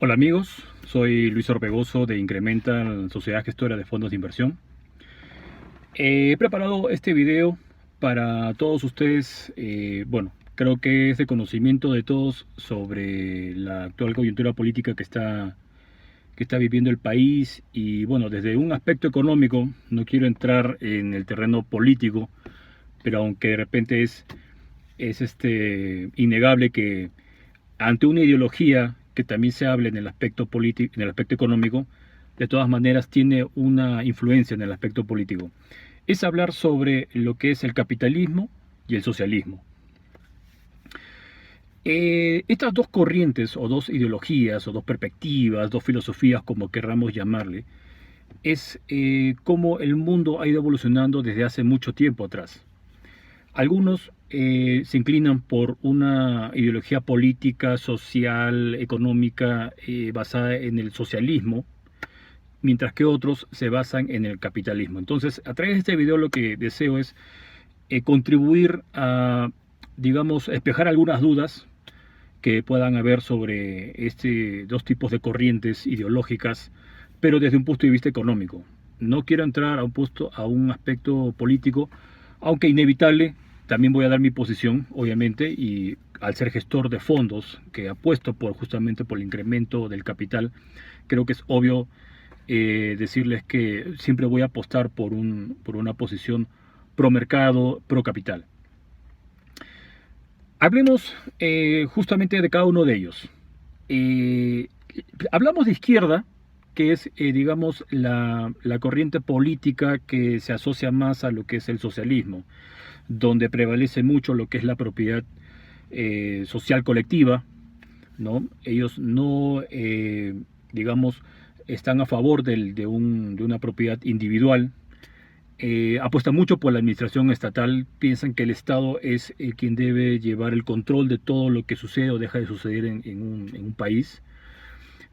Hola amigos, soy Luis Orbegoso de Incrementa, Sociedad Gestora de Fondos de Inversión. He preparado este video para todos ustedes. Creo que es de conocimiento de todos sobre la actual coyuntura política que está viviendo el país. Y bueno, desde un aspecto económico, no quiero entrar en el terreno político, pero aunque de repente es innegable que ante una ideología que también se habla en el aspecto político, en el aspecto económico, de todas maneras tiene una influencia en el aspecto político. Es hablar sobre lo que es el capitalismo y el socialismo. Estas dos corrientes o dos ideologías o dos perspectivas, dos filosofías, como querramos llamarle, es cómo el mundo ha ido evolucionando desde hace mucho tiempo atrás. Algunos se inclinan por una ideología política, social, económica basada en el socialismo, mientras que otros se basan en el capitalismo. Entonces, a través de este video lo que deseo es contribuir a, digamos, despejar algunas dudas que puedan haber sobre este dos tipos de corrientes ideológicas, pero desde un punto de vista económico. No quiero entrar a un aspecto político, aunque inevitable. También voy a dar mi posición, obviamente, y al ser gestor de fondos que apuesto justamente por el incremento del capital, creo que es obvio decirles que siempre voy a apostar por una posición pro mercado, pro capital. Hablemos justamente de cada uno de ellos. Eh, Hablamos de izquierda, que es, digamos, la corriente política que se asocia más a lo que es el socialismo, donde prevalece mucho lo que es la propiedad social colectiva, ¿no? Ellos no, digamos, están a favor de una propiedad individual. Apuestan mucho por la administración estatal, piensan que el Estado es quien debe llevar el control de todo lo que sucede o deja de suceder en un país.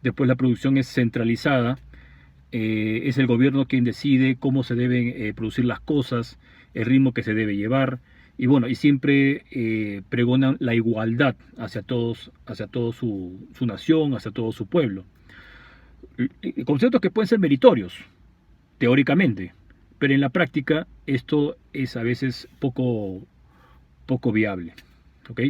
Después la producción es centralizada, es el gobierno quien decide cómo se deben producir las cosas, el ritmo que se debe llevar, y bueno, y siempre pregonan la igualdad hacia todo su nación, hacia todo su pueblo. Conceptos que pueden ser meritorios, teóricamente, pero en la práctica esto es a veces poco viable. ¿Ok?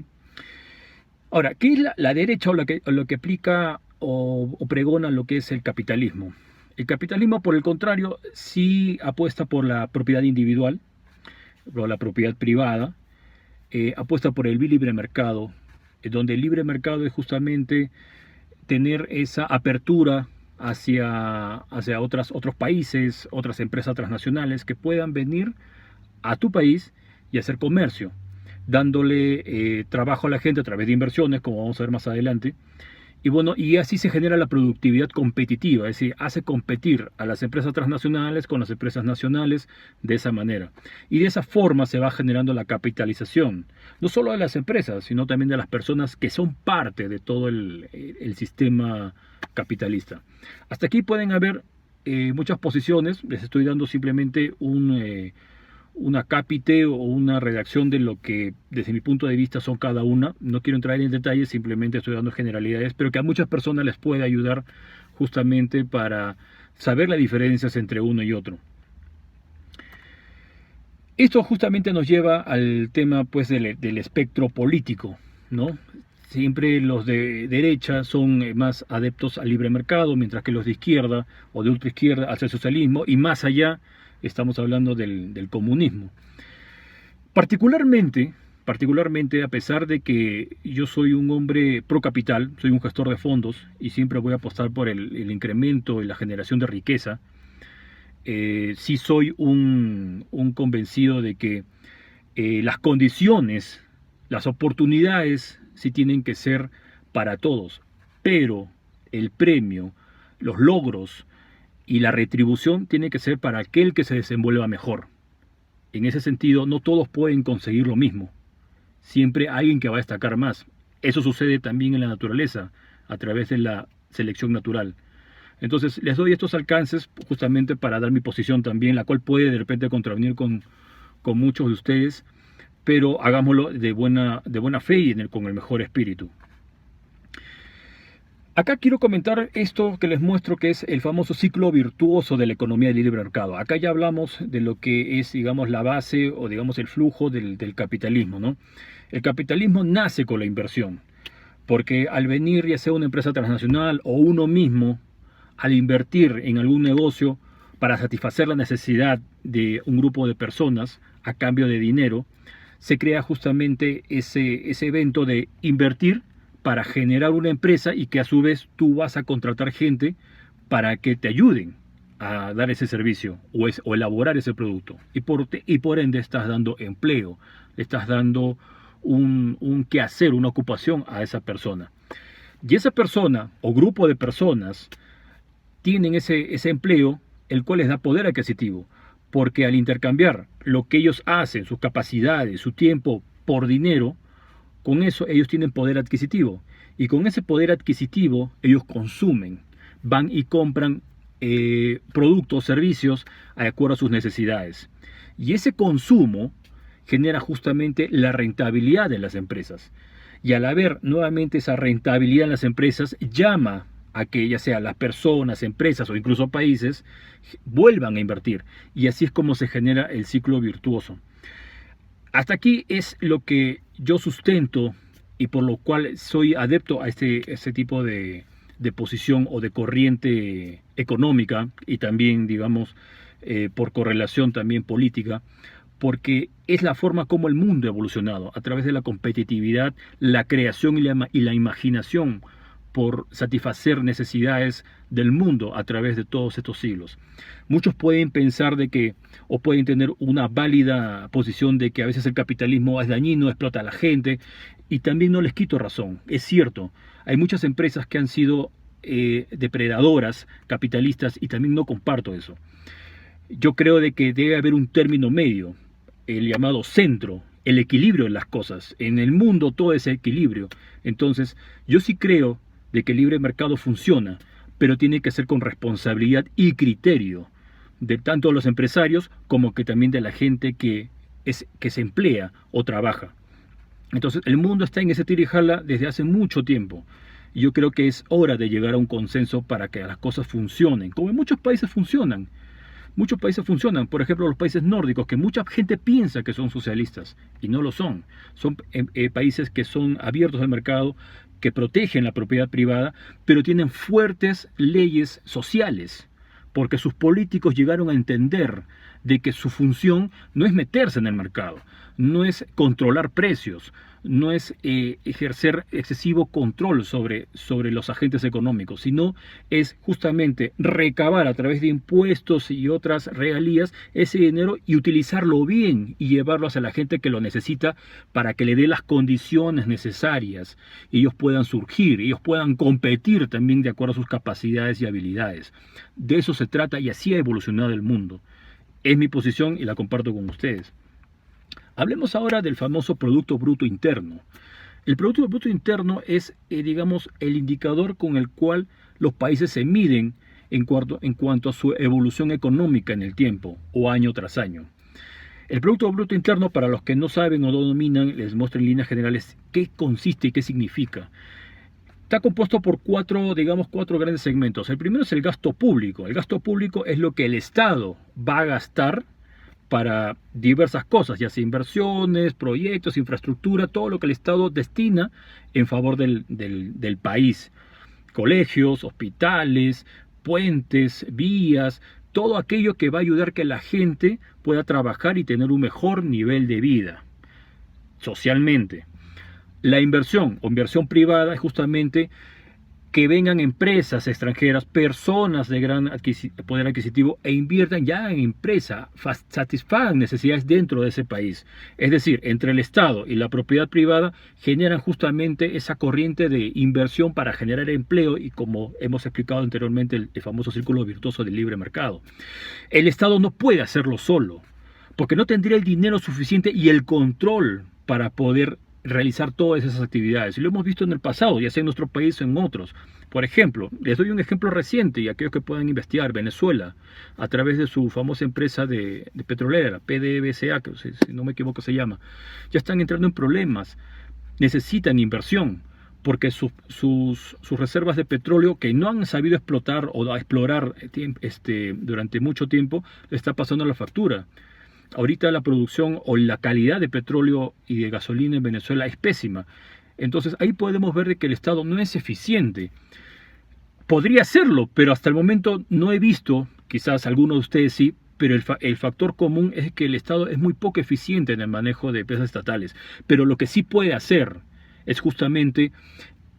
Ahora, ¿qué es la derecha o lo que aplica o pregona lo que es el capitalismo? El capitalismo, por el contrario, sí apuesta por la propiedad individual, por la propiedad privada, apuesta por el libre mercado, donde el libre mercado es justamente tener esa apertura hacia otros países, otras empresas transnacionales que puedan venir a tu país y hacer comercio, dándole trabajo a la gente a través de inversiones, como vamos a ver más adelante. Y bueno, y así se genera la productividad competitiva, es decir, hace competir a las empresas transnacionales con las empresas nacionales de esa manera. Y de esa forma se va generando la capitalización, no solo de las empresas, sino también de las personas que son parte de todo el sistema capitalista. Hasta aquí pueden haber muchas posiciones, les estoy dando simplemente una cápite o una redacción de lo que desde mi punto de vista son cada una. No quiero entrar en detalles, simplemente estoy dando generalidades, pero que a muchas personas les puede ayudar justamente para saber las diferencias entre uno y otro. Esto justamente nos lleva al tema pues del espectro político, ¿no? Siempre los de derecha son más adeptos al libre mercado, mientras que los de izquierda o de ultraizquierda al socialismo, y más allá estamos hablando del comunismo. Particularmente, a pesar de que yo soy un hombre pro capital, soy un gestor de fondos y siempre voy a apostar por el incremento y la generación de riqueza, sí soy un convencido de que las condiciones, las oportunidades sí tienen que ser para todos, pero el premio, los logros y la retribución tiene que ser para aquel que se desenvuelva mejor. En ese sentido, no todos pueden conseguir lo mismo. Siempre hay alguien que va a destacar más. Eso sucede también en la naturaleza, a través de la selección natural. Entonces, les doy estos alcances justamente para dar mi posición también, la cual puede de repente contravenir con muchos de ustedes, pero hagámoslo de buena fe y con el mejor espíritu. Acá quiero comentar esto que les muestro, que es el famoso ciclo virtuoso de la economía de libre mercado. Acá ya hablamos de lo que es, digamos, la base o, digamos, el flujo del capitalismo, ¿no? El capitalismo nace con la inversión, porque al venir ya sea una empresa transnacional o uno mismo, al invertir en algún negocio para satisfacer la necesidad de un grupo de personas a cambio de dinero, se crea justamente ese evento de invertir para generar una empresa y que a su vez tú vas a contratar gente para que te ayuden a dar ese servicio o elaborar ese producto. Y por ende estás dando empleo, le estás dando un quehacer, una ocupación a esa persona. Y esa persona o grupo de personas tienen ese empleo, el cual les da poder adquisitivo, porque al intercambiar lo que ellos hacen, sus capacidades, su tiempo por dinero, con eso ellos tienen poder adquisitivo. Y con ese poder adquisitivo ellos consumen, van y compran productos, servicios, de acuerdo a sus necesidades. Y ese consumo genera justamente la rentabilidad de las empresas. Y al haber nuevamente esa rentabilidad en las empresas, llama a que ya sea las personas, empresas o incluso países vuelvan a invertir. Y así es como se genera el ciclo virtuoso. Hasta aquí es lo que yo sustento y por lo cual soy adepto a este tipo de posición o de corriente económica y también, digamos, por correlación también política, porque es la forma como el mundo ha evolucionado, a través de la competitividad, la creación y la imaginación por satisfacer necesidades del mundo a través de todos estos siglos. Muchos pueden pensar de que, o pueden tener una válida posición de que a veces el capitalismo es dañino, explota a la gente, y también no les quito razón. Es cierto, hay muchas empresas que han sido depredadoras, capitalistas, y también no comparto eso. Yo creo de que debe haber un término medio, el llamado centro, el equilibrio de las cosas. En el mundo todo es equilibrio. Entonces, yo sí creo de que el libre mercado funciona, pero tiene que ser con responsabilidad y criterio de tanto los empresarios como que también de la gente que se emplea o trabaja. Entonces, el mundo está en ese tira y jala desde hace mucho tiempo. Y yo creo que es hora de llegar a un consenso para que las cosas funcionen, como en muchos países funcionan. Muchos países funcionan, por ejemplo los países nórdicos, que mucha gente piensa que son socialistas y no lo son. Son países que son abiertos al mercado, que protegen la propiedad privada, pero tienen fuertes leyes sociales, porque sus políticos llegaron a entender de que su función no es meterse en el mercado, no es controlar precios, no es ejercer excesivo control sobre los agentes económicos, sino es justamente recabar a través de impuestos y otras regalías ese dinero y utilizarlo bien y llevarlo hacia la gente que lo necesita para que le dé las condiciones necesarias y ellos puedan surgir, ellos puedan competir también de acuerdo a sus capacidades y habilidades. De eso se trata y así ha evolucionado el mundo. Es mi posición y la comparto con ustedes. Hablemos ahora del famoso Producto Bruto Interno. El Producto Bruto Interno es, digamos, el indicador con el cual los países se miden en cuanto a su evolución económica en el tiempo o año tras año. El Producto Bruto Interno, para los que no saben o no dominan, les muestro en líneas generales qué consiste y qué significa. Está compuesto por cuatro grandes segmentos. El primero es el gasto público. El gasto público es lo que el Estado va a gastar para diversas cosas, ya sea inversiones, proyectos, infraestructura, todo lo que el Estado destina en favor del país. Colegios, hospitales, puentes, vías, todo aquello que va a ayudar que la gente pueda trabajar y tener un mejor nivel de vida socialmente. La inversión o inversión privada es justamente que vengan empresas extranjeras, personas de gran poder adquisitivo e inviertan ya en empresa, satisfagan necesidades dentro de ese país. Es decir, entre el Estado y la propiedad privada generan justamente esa corriente de inversión para generar empleo y, como hemos explicado anteriormente, el famoso círculo virtuoso del libre mercado. El Estado no puede hacerlo solo, porque no tendría el dinero suficiente y el control para poder realizar todas esas actividades. Y lo hemos visto en el pasado, ya sea en nuestro país o en otros. Por ejemplo, les doy un ejemplo reciente y aquellos que puedan investigar. Venezuela, a través de su famosa empresa de petrolera, PDVSA, que si no me equivoco se llama, ya están entrando en problemas. Necesitan inversión, porque sus reservas de petróleo que no han sabido explotar o explorar durante mucho tiempo, le está pasando la factura. Ahorita la producción o la calidad de petróleo y de gasolina en Venezuela es pésima. Entonces ahí podemos ver de que el Estado no es eficiente. Podría serlo, pero hasta el momento no he visto, quizás algunos de ustedes sí, pero el factor común es que el Estado es muy poco eficiente en el manejo de empresas estatales. Pero lo que sí puede hacer es justamente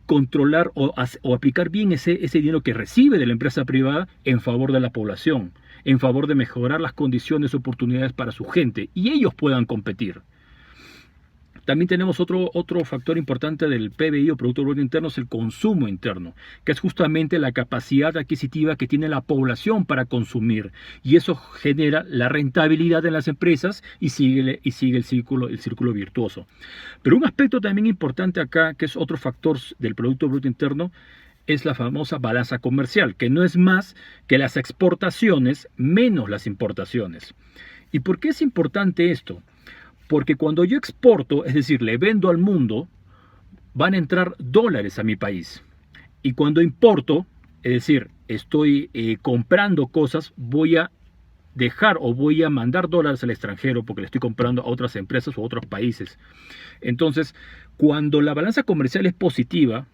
controlar o aplicar bien ese dinero que recibe de la empresa privada en favor de la población, en favor de mejorar las condiciones y oportunidades para su gente y ellos puedan competir. También tenemos otro factor importante del PBI o Producto Bruto Interno, es el consumo interno, que es justamente la capacidad adquisitiva que tiene la población para consumir. Y eso genera la rentabilidad en las empresas y sigue el círculo virtuoso. Pero un aspecto también importante acá, que es otro factor del Producto Bruto Interno, es la famosa balanza comercial, que no es más que las exportaciones menos las importaciones. ¿Y por qué es importante esto? Porque cuando yo exporto, es decir, le vendo al mundo, van a entrar dólares a mi país. Y cuando importo, es decir, estoy comprando cosas, voy a dejar o voy a mandar dólares al extranjero porque le estoy comprando a otras empresas o a otros países. Entonces, cuando la balanza comercial es positiva,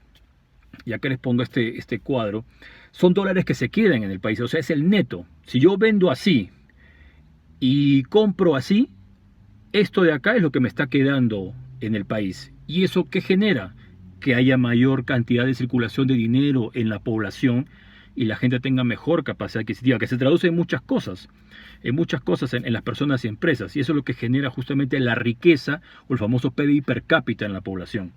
y acá les pongo este cuadro, son dólares que se quedan en el país, o sea, es el neto. Si yo vendo así y compro así, esto de acá es lo que me está quedando en el país. ¿Y eso qué genera? Que haya mayor cantidad de circulación de dinero en la población y la gente tenga mejor capacidad adquisitiva, que se traduce en muchas cosas en las personas y empresas. Y eso es lo que genera justamente la riqueza o el famoso PBI per cápita en la población.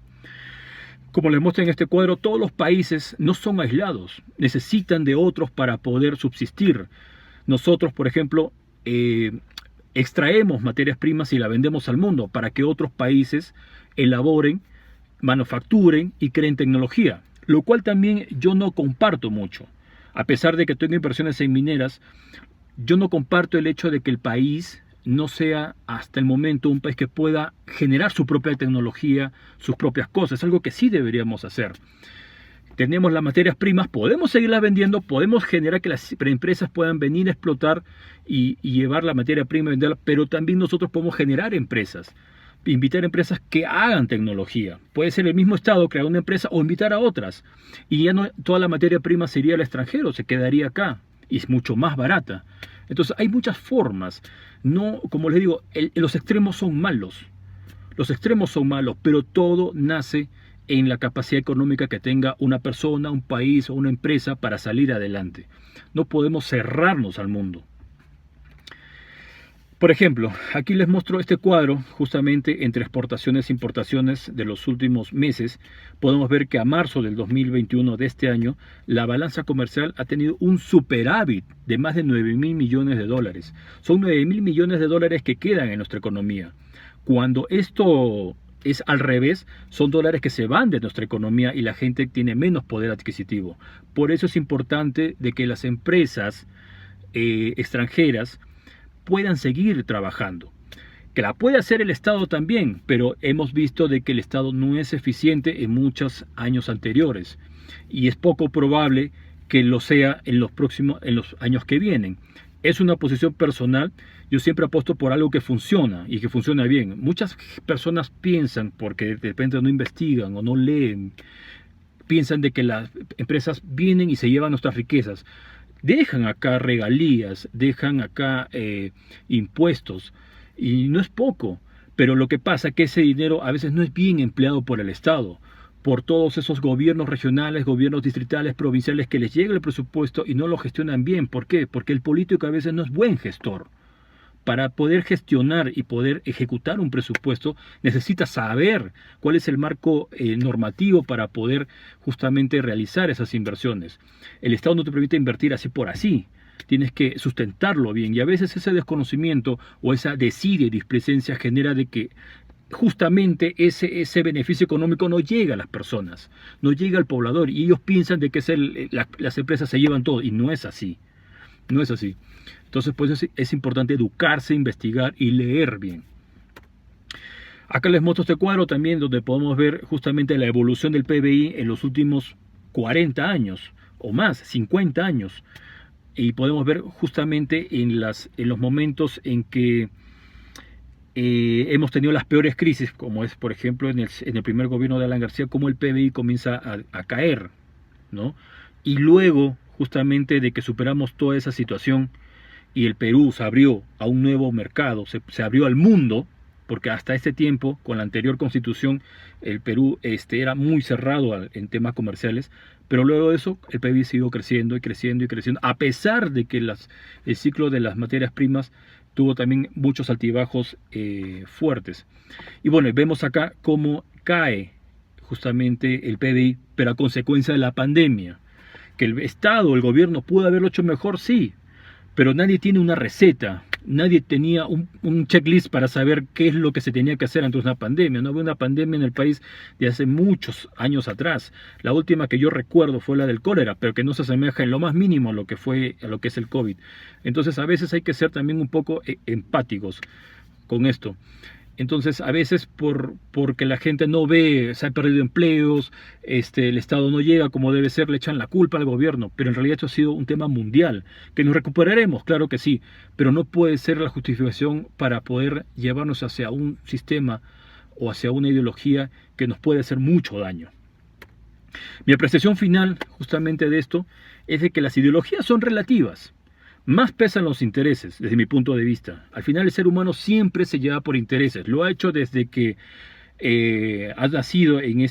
Como les muestro en este cuadro, todos los países no son aislados, necesitan de otros para poder subsistir. Nosotros, por ejemplo, extraemos materias primas y la vendemos al mundo para que otros países elaboren, manufacturen y creen tecnología, lo cual también yo no comparto mucho. A pesar de que tengo inversiones en mineras, yo no comparto el hecho de que el país no sea hasta el momento un país que pueda generar su propia tecnología, sus propias cosas, algo que sí deberíamos hacer. Tenemos las materias primas, podemos seguirlas vendiendo, podemos generar que las empresas puedan venir a explotar y llevar la materia prima y venderla, pero también nosotros podemos generar empresas, invitar a empresas que hagan tecnología. Puede ser el mismo Estado crear una empresa o invitar a otras. Y ya no toda la materia prima se iría al extranjero, se quedaría acá y es mucho más barata. Entonces hay muchas formas. No, como les digo, los extremos son malos. Los extremos son malos, pero todo nace en la capacidad económica que tenga una persona, un país o una empresa para salir adelante. No podemos cerrarnos al mundo. Por ejemplo, aquí les muestro este cuadro justamente entre exportaciones e importaciones de los últimos meses. Podemos ver que a marzo del 2021 de este año, la balanza comercial ha tenido un superávit de más de 9.000 millones de dólares. Son 9.000 millones de dólares que quedan en nuestra economía. Cuando esto es al revés, son dólares que se van de nuestra economía y la gente tiene menos poder adquisitivo. Por eso es importante de que las empresas extranjeras puedan seguir trabajando. Que la puede hacer el Estado también, pero hemos visto de que el Estado no es eficiente en muchos años anteriores y es poco probable que lo sea en los años que vienen. Es una posición personal. Yo siempre apuesto por algo que funciona y que funciona bien. Muchas personas piensan, porque de repente no investigan o no leen, piensan de que las empresas vienen y se llevan nuestras riquezas. Dejan acá regalías, dejan acá impuestos y no es poco, pero lo que pasa es que ese dinero a veces no es bien empleado por el Estado, por todos esos gobiernos regionales, gobiernos distritales, provinciales que les llega el presupuesto y no lo gestionan bien. ¿Por qué? Porque el político a veces no es buen gestor. Para poder gestionar y poder ejecutar un presupuesto necesita saber cuál es el marco normativo para poder justamente realizar esas inversiones. El Estado no te permite invertir así por así. Tienes que sustentarlo bien y a veces ese desconocimiento o esa desidia y displicencia genera de que justamente ese beneficio económico no llega a las personas, no llega al poblador y ellos piensan de que las empresas se llevan todo y no es así. No es así. Entonces, pues es importante educarse, investigar y leer bien. Acá les muestro este cuadro también donde podemos ver justamente la evolución del PBI en los últimos 40 años o más, 50 años. Y podemos ver justamente en los momentos en que hemos tenido las peores crisis, como es por ejemplo en el primer gobierno de Alan García, cómo el PBI comienza a caer, ¿no? Y luego justamente de que superamos toda esa situación y el Perú se abrió a un nuevo mercado, se abrió al mundo, porque hasta este tiempo, con la anterior constitución, el Perú era muy cerrado en temas comerciales, pero luego de eso el PIB siguió creciendo y creciendo y creciendo, a pesar de que el ciclo de las materias primas tuvo también muchos altibajos fuertes. Y bueno, vemos acá cómo cae justamente el PBI, pero a consecuencia de la pandemia. Que el Estado, el gobierno pudo haberlo hecho mejor, sí, pero nadie tiene una receta, nadie tenía un checklist para saber qué es lo que se tenía que hacer ante una pandemia. No había una pandemia en el país de hace muchos años atrás. La última que yo recuerdo fue la del cólera, pero que no se asemeja en lo más mínimo a lo que es el COVID. Entonces a veces hay que ser también un poco empáticos con esto. Entonces, a veces porque la gente no ve, se han perdido empleos, el Estado no llega como debe ser, le echan la culpa al gobierno, pero en realidad esto ha sido un tema mundial, que nos recuperaremos, claro que sí, pero no puede ser la justificación para poder llevarnos hacia un sistema o hacia una ideología que nos puede hacer mucho daño. Mi apreciación final justamente de esto es de que las ideologías son relativas. Más pesan los intereses, desde mi punto de vista. Al final el ser humano siempre se lleva por intereses. Lo ha hecho desde que ha nacido en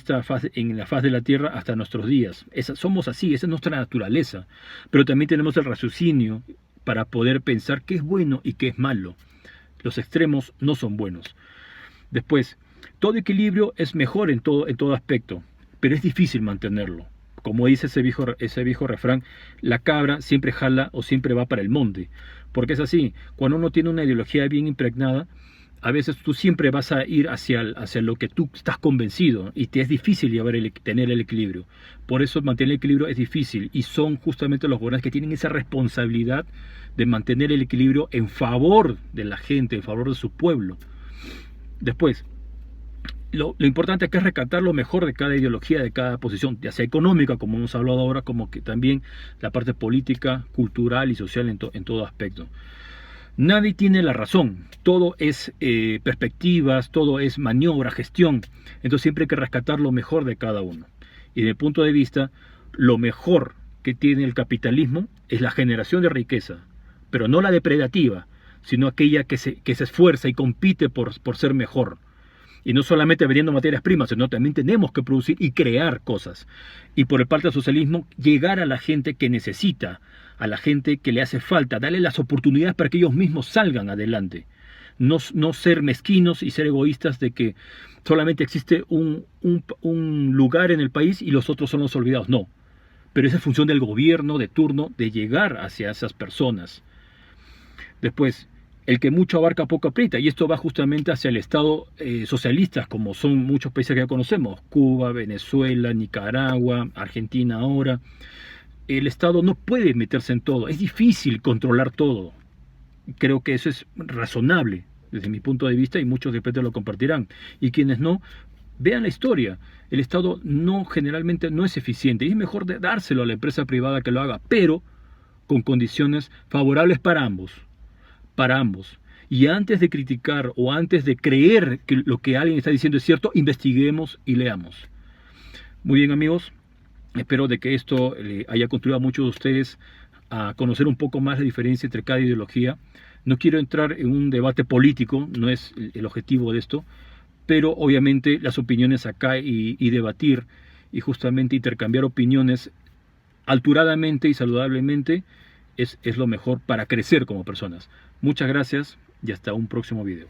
la faz de la Tierra hasta nuestros días. Somos así, esa es nuestra naturaleza. Pero también tenemos el raciocinio para poder pensar qué es bueno y qué es malo. Los extremos no son buenos. Después, todo equilibrio es mejor en todo aspecto, pero es difícil mantenerlo. Como dice ese viejo refrán, la cabra siempre jala o siempre va para el monte. Porque es así, cuando uno tiene una ideología bien impregnada, a veces tú siempre vas a ir hacia lo que tú estás convencido y te es difícil tener el equilibrio. Por eso mantener el equilibrio es difícil y son justamente los gobernantes que tienen esa responsabilidad de mantener el equilibrio en favor de la gente, en favor de su pueblo. Después, lo importante acá es rescatar lo mejor de cada ideología, de cada posición, ya sea económica, como hemos hablado ahora, como que también la parte política, cultural y social en todo aspecto. Nadie tiene la razón, todo es perspectivas, todo es maniobra, gestión, entonces siempre hay que rescatar lo mejor de cada uno. Y desde el punto de vista, lo mejor que tiene el capitalismo es la generación de riqueza, pero no la depredativa, sino aquella que se esfuerza y compite por ser mejor. Y no solamente vendiendo materias primas, sino también tenemos que producir y crear cosas. Y por el parte del socialismo, llegar a la gente que necesita, a la gente que le hace falta, darle las oportunidades para que ellos mismos salgan adelante. No ser mezquinos y ser egoístas de que solamente existe un lugar en el país y los otros son los olvidados. No. Pero esa es función del gobierno de turno de llegar hacia esas personas. Después, el que mucho abarca poco aprieta, y esto va justamente hacia el Estado socialista, como son muchos países que ya conocemos, Cuba, Venezuela, Nicaragua, Argentina ahora. El Estado no puede meterse en todo, es difícil controlar todo. Creo que eso es razonable desde mi punto de vista y muchos de repente lo compartirán. Y quienes no, vean la historia. El Estado generalmente no es eficiente y es mejor dárselo a la empresa privada que lo haga, pero con condiciones favorables para ambos. Para ambos. Y antes de criticar o antes de creer que lo que alguien está diciendo es cierto, investiguemos y leamos. Muy bien, amigos, espero de que esto haya contribuido a muchos de ustedes a conocer un poco más la diferencia entre cada ideología. No quiero entrar en un debate político, no es el objetivo de esto, pero obviamente las opiniones acá y debatir y justamente intercambiar opiniones alturadamente y saludablemente es lo mejor para crecer como personas. Muchas gracias y hasta un próximo video.